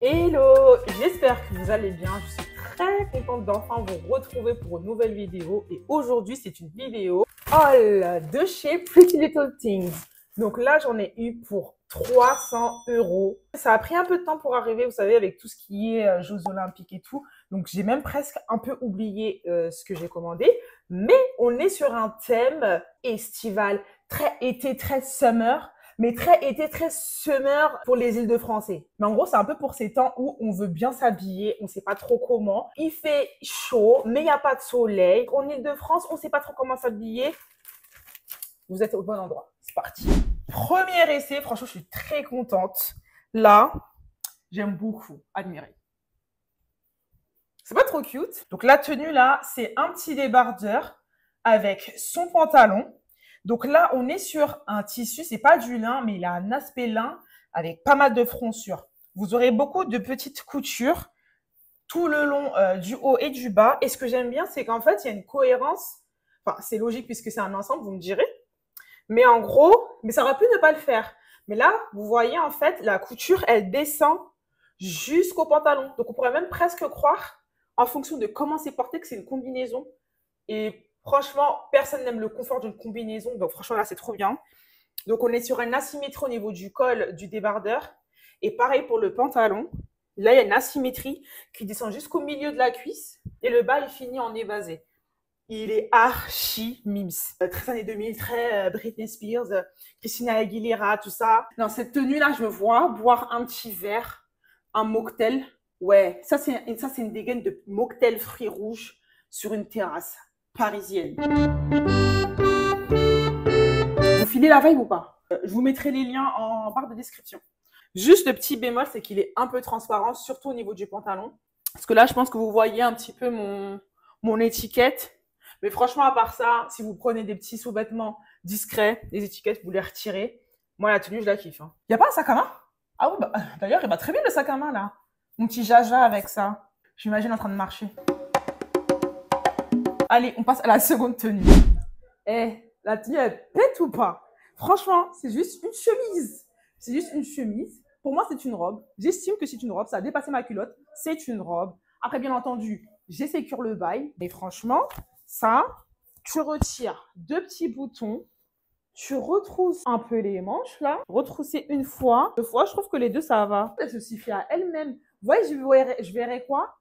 Hello, j'espère que vous allez bien. Je suis très contente d'enfin vous retrouver pour une nouvelle vidéo. Et aujourd'hui, c'est une vidéo haul de chez Pretty Little Things. Donc là, j'en ai eu pour 300 euros. Ça a pris un peu de temps pour arriver, vous savez, avec tout ce qui est Jeux Olympiques et tout. Donc j'ai même presque un peu oublié ce que j'ai commandé. Mais on est sur un thème estival, très été, très summer. Mais très été, très summer pour les Îles-de-Français. Mais en gros, c'est un peu pour ces temps où on veut bien s'habiller, on sait pas trop comment. Il fait chaud, mais il n'y a pas de soleil. En Île-de-France, on sait pas trop comment s'habiller. Vous êtes au bon endroit. C'est parti. Premier essai, franchement, je suis très contente. Là, j'aime beaucoup admirer. C'est pas trop cute. Donc la tenue là, c'est un petit débardeur avec son pantalon. Donc là, on est sur un tissu, c'est pas du lin, mais il a un aspect lin avec pas mal de froncures. Vous aurez beaucoup de petites coutures tout le long du haut et du bas. Et ce que j'aime bien, c'est qu'en fait, il y a une cohérence. Enfin, c'est logique puisque c'est un ensemble, vous me direz. Mais en gros, mais ça aurait pu ne pas le faire. Mais là, vous voyez, en fait, la couture, elle descend jusqu'au pantalon. Donc, on pourrait même presque croire, en fonction de comment c'est porté, que c'est une combinaison. Et franchement, personne n'aime le confort d'une combinaison. Donc, franchement, là, c'est trop bien. Donc, on est sur une asymétrie au niveau du col du débardeur. Et pareil pour le pantalon. Là, il y a une asymétrie qui descend jusqu'au milieu de la cuisse. Et le bas, il finit en évasé. Il est archi mims. Très années 2000, très Britney Spears, Christina Aguilera, tout ça. Dans cette tenue-là, je me vois boire un petit verre, un mocktail. Ouais, ça c'est une dégaine de mocktail fruits rouges sur une terrasse parisienne. Vous filez la vibe ou pas? Je vous mettrai les liens en barre de description. Juste le petit bémol, c'est qu'il est un peu transparent, surtout au niveau du pantalon. Parce que là, je pense que vous voyez un petit peu mon étiquette. Mais franchement, à part ça, si vous prenez des petits sous-vêtements discrets, les étiquettes, vous les retirez. Moi, la tenue, je la kiffe. Hein. Y a pas un sac à main? Ah oui, bah, d'ailleurs, il va très bien le sac à main, là. Mon petit jaja avec ça. Je m'imagine en train de marcher. Allez, on passe à la seconde tenue. Eh, la tenue, elle pète ou pas? Franchement, c'est juste une chemise. C'est juste une chemise. Pour moi, c'est une robe. J'estime que c'est une robe. Ça a dépassé ma culotte. C'est une robe. Après, bien entendu, j'ai sécure le bail. Mais franchement, ça, tu retires deux petits boutons. Tu retrousses un peu les manches, là. Retrousser une fois. Deux fois, je trouve que les deux, ça va. Elle se suffit à elle-même. Vous voyez, je verrais quoi?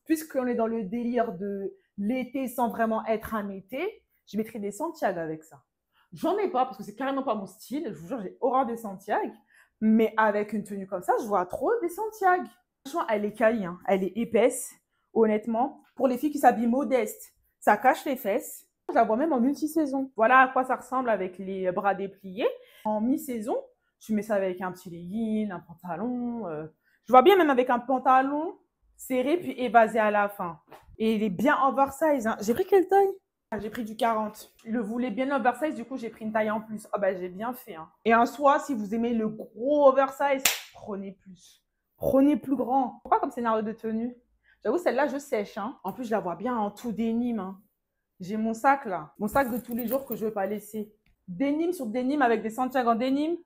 Puisqu'on est dans le délire de l'été sans vraiment être un été, je mettrai des Santiago avec ça. J'en ai pas parce que c'est carrément pas mon style. Je vous jure, j'ai horreur des Santiago. Mais avec une tenue comme ça, je vois trop des Santiago. Franchement, elle est quali, hein. Elle est épaisse, honnêtement. Pour les filles qui s'habillent modestes, ça cache les fesses. Je la vois même en multi-saison. Voilà à quoi ça ressemble avec les bras dépliés. En mi-saison, tu mets ça avec un petit legging, un pantalon. Je vois bien même avec un pantalon serré puis évasé à la fin. Et il est bien oversize. Hein. J'ai pris quelle taille? J'ai pris du 40. Il le voulait bien oversize, du coup j'ai pris une taille en plus. Ah bah j'ai bien fait. Hein. Et en soi, si vous aimez le gros oversize, prenez plus. Prenez plus grand. Pourquoi comme scénario de tenue? J'avoue, celle-là, je sèche. Hein. En plus, je la vois bien en tout dénime. Hein. J'ai mon sac là. Mon sac de tous les jours que je ne veux pas laisser. Dénime sur dénime avec des Santiago en dénime.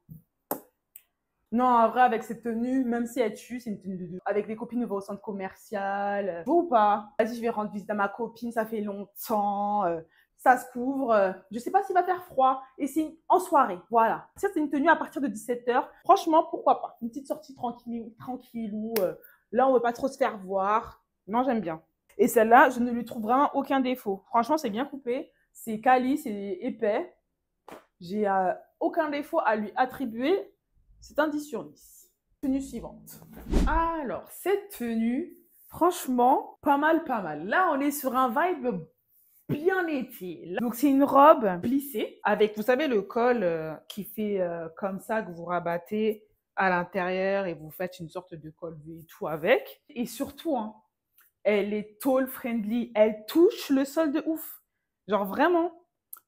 Non, en vrai, avec cette tenue, même si elle tue, c'est une tenue de deux. Avec des copines, on va au centre commercial. Ou pas. Vas-y, je vais rendre visite à ma copine, ça fait longtemps. Ça se couvre. Je sais pas s'il va faire froid. Et c'est en soirée. Voilà. Ça, c'est une tenue à partir de 17h. Franchement, pourquoi pas. Une petite sortie tranquillou. Là, on ne veut pas trop se faire voir. Non, j'aime bien. Et celle-là, je ne lui trouve vraiment aucun défaut. Franchement, c'est bien coupé. C'est quali, c'est épais. J'ai aucun défaut à lui attribuer. C'est un 10 sur 10. Tenue suivante. Alors, cette tenue, franchement, pas mal, pas mal. Là, on est sur un vibe bien été. Donc, c'est une robe plissée avec, vous savez, le col qui fait comme ça, que vous rabattez à l'intérieur et vous faites une sorte de col V et tout avec. Et surtout, hein, elle est tall friendly. Elle touche le sol de ouf. Genre vraiment.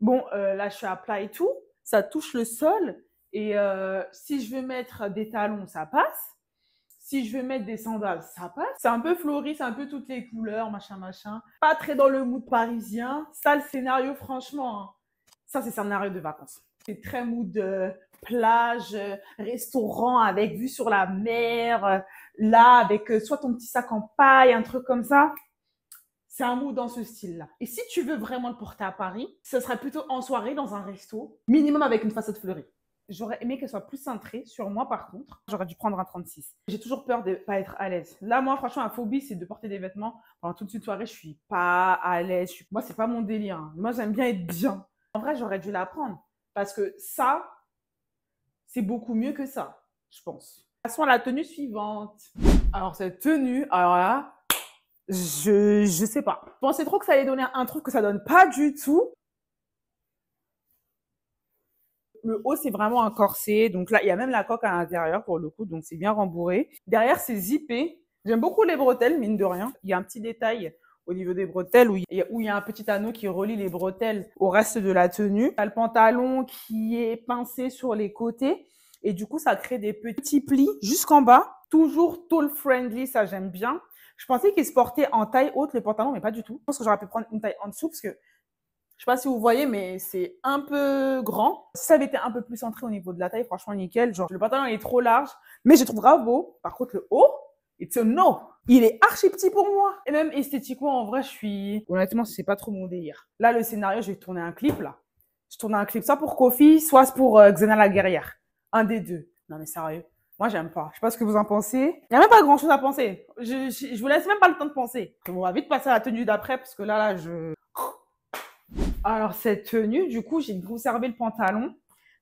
Bon, là, je suis à plat et tout. Ça touche le sol. Et si je veux mettre des talons, ça passe. Si je veux mettre des sandales, ça passe. C'est un peu fleuri, c'est un peu toutes les couleurs, machin. Pas très dans le mood parisien. Ça, le scénario, franchement, hein, ça, c'est scénario de vacances. C'est très mood plage, restaurant avec vue sur la mer, là avec soit ton petit sac en paille, un truc comme ça. C'est un mood dans ce style-là. Et si tu veux vraiment le porter à Paris, ce serait plutôt en soirée dans un resto, minimum avec une façade fleurie. J'aurais aimé qu'elle soit plus cintrée. Sur moi, par contre, j'aurais dû prendre un 36. J'ai toujours peur de pas être à l'aise. Là, moi, franchement, ma phobie, c'est de porter des vêtements pendant toute une soirée. Je suis pas à l'aise. Moi, c'est pas mon délire. Moi, j'aime bien être bien. En vrai, j'aurais dû la prendre. Parce que ça, c'est beaucoup mieux que ça, je pense. Passons à la tenue suivante. Alors, cette tenue, alors là, je sais pas. Je pensais trop que ça allait donner un truc que ça donne pas du tout. Le haut, c'est vraiment un corset. Donc là, il y a même la coque à l'intérieur pour le coup. Donc, c'est bien rembourré. Derrière, c'est zippé. J'aime beaucoup les bretelles, mine de rien. Il y a un petit détail au niveau des bretelles où il y a un petit anneau qui relie les bretelles au reste de la tenue. Il y a le pantalon qui est pincé sur les côtés. Et du coup, ça crée des petits plis jusqu'en bas. Toujours tall friendly, ça j'aime bien. Je pensais qu'il se portait en taille haute, le pantalon, mais pas du tout. Je pense que j'aurais pu prendre une taille en dessous parce que je sais pas si vous voyez, mais c'est un peu grand. Si ça avait été un peu plus centré au niveau de la taille, franchement, nickel. Genre, le pantalon, il est trop large, mais je trouve grave beau. Par contre, le haut, it's a no. Il est archi petit pour moi. Et même esthétiquement, en vrai, honnêtement, c'est pas trop mon délire. Là, le scénario, je vais tourner un clip, là. Je tourne un clip soit pour Kofi, soit pour Xena la guerrière. Un des deux. Non, mais sérieux. Moi, j'aime pas. Je sais pas ce que vous en pensez. Il n'y a même pas grand chose à penser. Je vous laisse même pas le temps de penser. On va vite passer à la tenue d'après parce que là, Alors, cette tenue, du coup, j'ai conservé le pantalon.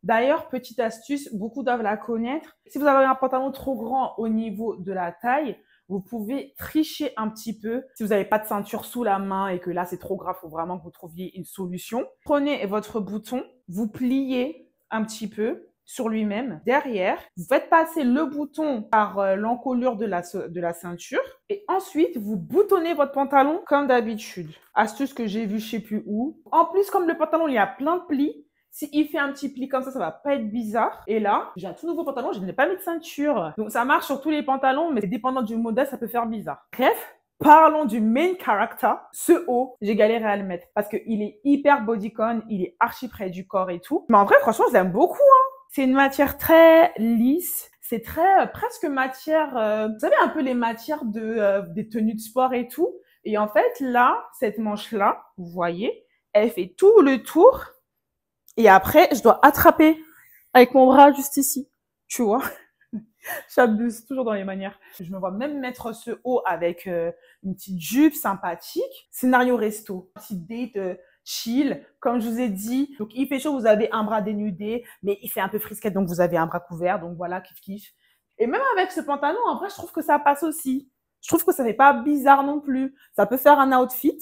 D'ailleurs, petite astuce, beaucoup doivent la connaître. Si vous avez un pantalon trop grand au niveau de la taille, vous pouvez tricher un petit peu. Si vous n'avez pas de ceinture sous la main et que là, c'est trop grave, il faut vraiment que vous trouviez une solution. Prenez votre bouton, vous pliez un petit peu sur lui-même. Derrière, vous faites passer le bouton par l'encolure de la ceinture et ensuite, vous boutonnez votre pantalon comme d'habitude. Astuce que j'ai vue je sais plus où. En plus, comme le pantalon, il y a plein de plis. S'il fait un petit pli comme ça va pas être bizarre. Et là, j'ai un tout nouveau pantalon, je n'ai pas mis de ceinture. Donc, ça marche sur tous les pantalons, mais dépendant du modèle, ça peut faire bizarre. Bref, parlons du main character. Ce haut, j'ai galéré à le mettre parce qu'il est hyper bodycon, il est archi près du corps et tout. Mais en vrai, franchement, je l'aime beaucoup, hein. C'est une matière très lisse. C'est très presque matière, vous savez, un peu les matières des tenues de sport et tout. Et en fait, là, cette manche-là, vous voyez, elle fait tout le tour. Et après, je dois attraper avec mon bras juste ici. Tu vois? J'abuse toujours dans les manières. Je me vois même mettre ce haut avec une petite jupe sympathique. Scénario resto. Petite date chill, comme je vous ai dit. Donc, il fait chaud, vous avez un bras dénudé, mais il fait un peu frisquette, donc vous avez un bras couvert. Donc, voilà, kiff kiff. Et même avec ce pantalon, en vrai, je trouve que ça passe aussi. Je trouve que ça fait pas bizarre non plus. Ça peut faire un outfit.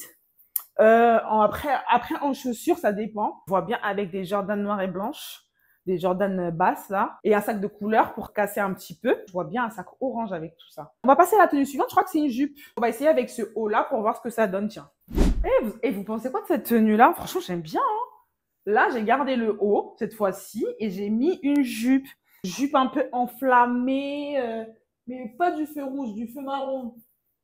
Après, en chaussures, ça dépend. Je vois bien avec des Jordan noires et blanches, des Jordan basses là, et un sac de couleur pour casser un petit peu. Je vois bien un sac orange avec tout ça. On va passer à la tenue suivante. Je crois que c'est une jupe. On va essayer avec ce haut là pour voir ce que ça donne. Tiens. Et vous pensez quoi de cette tenue là? Franchement, j'aime bien. Hein. Là, j'ai gardé le haut cette fois-ci et j'ai mis une jupe. Jupe un peu enflammée, mais pas du feu rouge, du feu marron.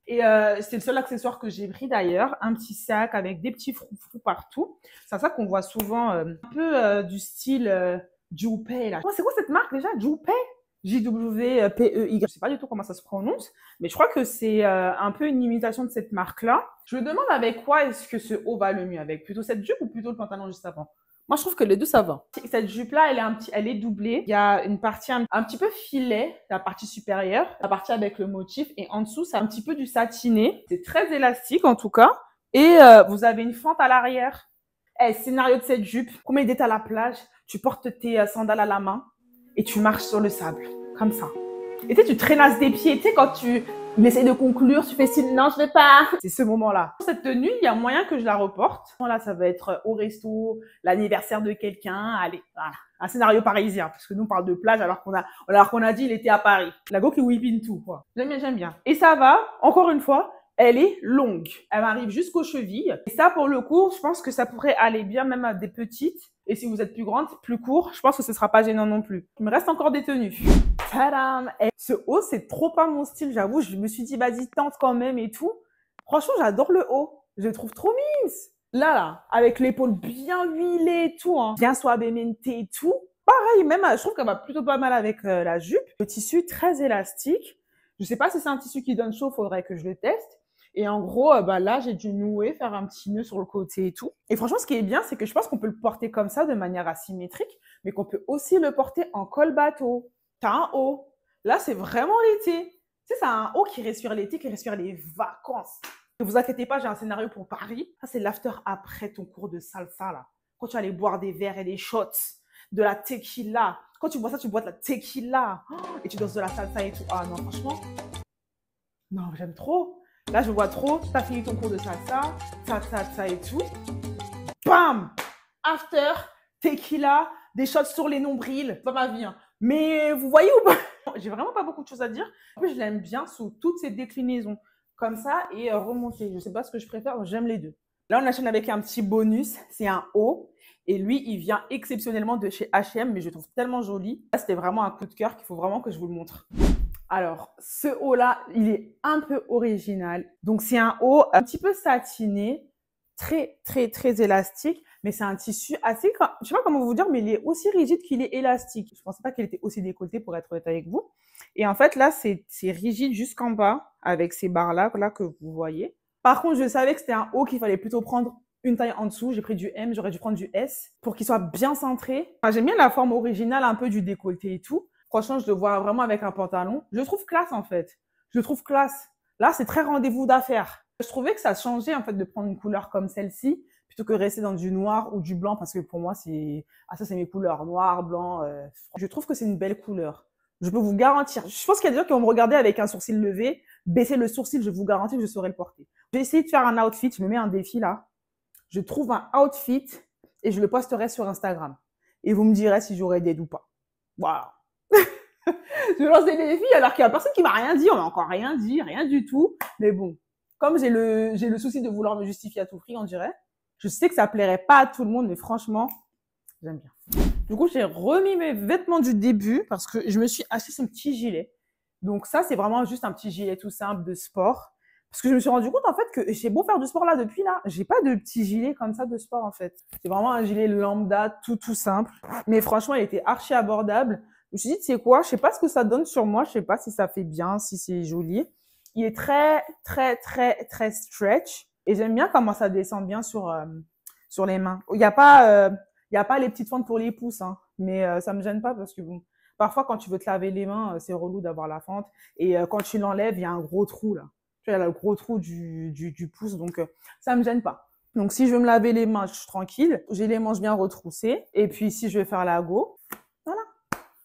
Et c'est le seul accessoire que j'ai pris d'ailleurs, un petit sac avec des petits froufrous partout. C'est un sac qu'on voit souvent un peu du style Joupé là. Oh, c'est quoi cette marque déjà? Joupé? J-W-P-E-Y. Je sais pas du tout comment ça se prononce, mais je crois que c'est un peu une imitation de cette marque-là. Je me demande avec quoi est-ce que ce haut va le mieux, avec plutôt cette jupe ou plutôt le pantalon juste avant? Moi, je trouve que les deux, ça va. Cette jupe-là, elle est doublée. Il y a une partie un petit peu filet, la partie supérieure, la partie avec le motif. Et en dessous, c'est un petit peu du satiné. C'est très élastique, en tout cas. Et vous avez une fente à l'arrière. Scénario de cette jupe. Combien d'êtes à la plage? Tu portes tes sandales à la main et tu marches sur le sable. Comme ça. Et tu traînasses des pieds. Tu sais, quand tu essaies de conclure, tu fais signe, non, je vais pas. C'est ce moment-là. Pour cette tenue, il y a moyen que je la reporte. Là, ça va être au resto, l'anniversaire de quelqu'un. Allez, voilà. Un scénario parisien. Parce que nous, on parle de plage alors qu'on a dit il était à Paris. La go qui whippine tout, quoi. J'aime bien, j'aime bien. Et ça va, encore une fois, elle est longue. Elle m'arrive jusqu'aux chevilles. Et ça, pour le coup, je pense que ça pourrait aller bien même à des petites. Et si vous êtes plus grande, plus court, je pense que ce sera pas gênant non plus. Il me reste encore des tenues. Tadam! Et ce haut, c'est trop pas mon style, j'avoue. Je me suis dit, vas-y, tente quand même et tout. Franchement, j'adore le haut. Je le trouve trop mince. Là, avec l'épaule bien huilée et tout, hein, bien suavemente et tout. Pareil, même, je trouve qu'elle va plutôt pas mal avec la jupe. Le tissu très élastique. Je sais pas si c'est un tissu qui donne chaud, faudrait que je le teste. Et en gros, bah là, j'ai dû nouer, faire un petit nœud sur le côté et tout. Et franchement, ce qui est bien, c'est que je pense qu'on peut le porter comme ça, de manière asymétrique, mais qu'on peut aussi le porter en col bateau. T'as un haut. Là, c'est vraiment l'été. Tu sais, c'est un haut qui respire l'été, qui respire les vacances. Ne vous inquiétez pas, j'ai un scénario pour Paris. Ça, c'est l'after après ton cours de salsa, là. Quand tu vas aller boire des verres et des shots, de la tequila. Quand tu bois ça, tu bois de la tequila. Oh, et tu danses de la salsa et tout. Ah non, franchement, non, j'aime trop. Là, je vois trop. T'as fini ton cours de salsa et tout. Bam! After, tequila, des shots sur les nombrils. C'est pas ma vie, hein. Mais vous voyez ou pas? J'ai vraiment pas beaucoup de choses à dire. En plus, je l'aime bien sous toutes ses déclinaisons. Comme ça et remonter. Je sais pas ce que je préfère, j'aime les deux. Là, on enchaîne avec un petit bonus. C'est un haut. Et lui, il vient exceptionnellement de chez H&M, mais je le trouve tellement joli. Là, c'était vraiment un coup de cœur qu'il faut vraiment que je vous le montre. Alors, ce haut-là, il est un peu original. Donc, c'est un haut un petit peu satiné, très, très, très élastique, mais c'est un tissu assez, je sais pas comment vous dire, mais il est aussi rigide qu'il est élastique. Je pensais pas qu'il était aussi décolleté, pour être honnête avec vous. Et en fait, là, c'est rigide jusqu'en bas, avec ces barres-là, là, que vous voyez. Par contre, je savais que c'était un haut qu'il fallait plutôt prendre une taille en dessous. J'ai pris du M, j'aurais dû prendre du S, pour qu'il soit bien centré. Enfin, j'aime bien la forme originale, un peu du décolleté et tout. Franchement, je le vois vraiment avec un pantalon. Je le trouve classe, en fait. Je le trouve classe. Là, c'est très rendez-vous d'affaires. Je trouvais que ça changeait, en fait, de prendre une couleur comme celle-ci, plutôt que rester dans du noir ou du blanc, parce que pour moi, c'est... Ah, ça, c'est mes couleurs. Noir, blanc. Je trouve que c'est une belle couleur. Je peux vous garantir. Je pense qu'il y a des gens qui vont me regarder avec un sourcil levé, baisser le sourcil, je vous garantis que je saurais le porter. J'ai essayé de faire un outfit. Je me mets un défi, là. Je trouve un outfit et je le posterai sur Instagram. Et vous me direz si j'aurai d'aide ou pas. Voilà. Je lance des défis alors qu'il n'y a personne qui m'a rien dit. On m'a encore rien dit, rien du tout. Mais bon, comme j'ai le souci de vouloir me justifier à tout prix, on dirait. Je sais que ça plairait pas à tout le monde, mais franchement, j'aime bien. Du coup, j'ai remis mes vêtements du début parce que je me suis acheté ce petit gilet. Donc ça, c'est vraiment juste un petit gilet tout simple de sport. Parce que je me suis rendu compte, en fait, que j'ai beau faire du sport là depuis là, j'ai pas de petit gilet comme ça de sport, en fait. C'est vraiment un gilet lambda, tout simple. Mais franchement, il était archi abordable. Je me suis dit, tu sais quoi, je sais pas ce que ça donne sur moi, je sais pas si ça fait bien, si c'est joli. Il est très, très, très, très stretch. Et j'aime bien comment ça descend bien sur les mains. Il n'y a pas les petites fentes pour les pouces, hein. Mais ça me gêne pas parce que bon, parfois quand tu veux te laver les mains, c'est relou d'avoir la fente. Et quand tu l'enlèves, il y a un gros trou là. Tu vois, il y a le gros trou du pouce, donc ça me gêne pas. Donc si je veux me laver les mains, je suis tranquille. J'ai les manches bien retroussées. Et puis si je vais faire la go, voilà.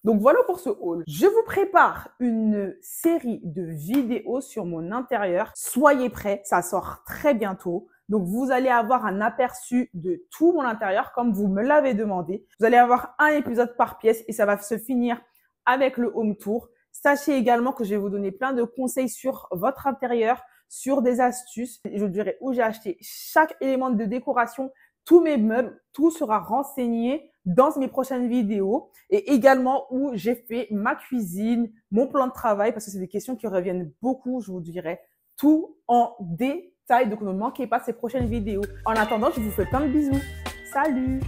Donc voilà pour ce haul. Je vous prépare une série de vidéos sur mon intérieur. Soyez prêts, ça sort très bientôt. Donc vous allez avoir un aperçu de tout mon intérieur comme vous me l'avez demandé. Vous allez avoir un épisode par pièce et ça va se finir avec le home tour. Sachez également que je vais vous donner plein de conseils sur votre intérieur, sur des astuces. Je vous dirai où j'ai acheté chaque élément de décoration, tous mes meubles, tout sera renseigné dans mes prochaines vidéos et également où j'ai fait ma cuisine, mon plan de travail parce que c'est des questions qui reviennent beaucoup. Je vous dirai tout en détail, donc ne manquez pas ces prochaines vidéos. En attendant, je vous fais plein de bisous. Salut!